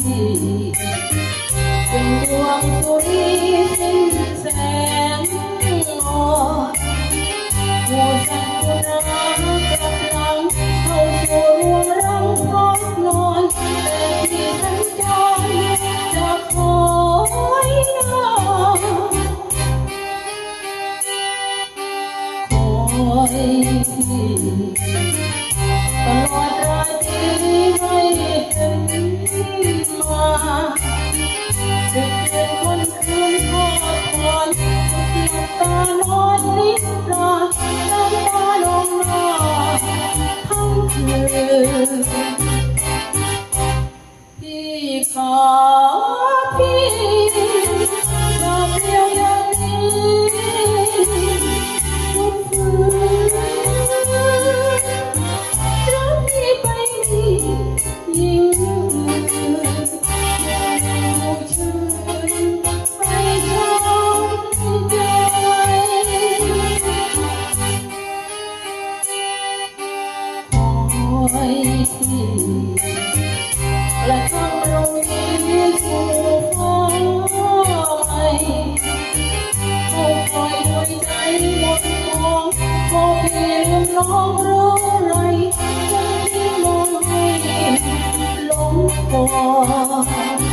เป็นดวงสุริสิ้นแสงอ่อนหัวใจผู้นากำลังเข้าสู่รวงรังพร้อมนอนแต่ที่ฉันจรจะคอยนอนคอยตลอดราตรีไม่ถึงมาดึกเดือนคนคืนทอดทอนเสียตานอนนิทราน้ำตาลงหน้าทั้งคืนพี่ขาพี่มาเพียงอย่างนี้ทุกคืนรักพี่ไปนี่ยิ่งและทำเราที่สู่ฟ้าใหม่เขาคอยด้วยใจหมดมองพอเพียงน้องรู้ไรใจที่มองให้หลงก่อน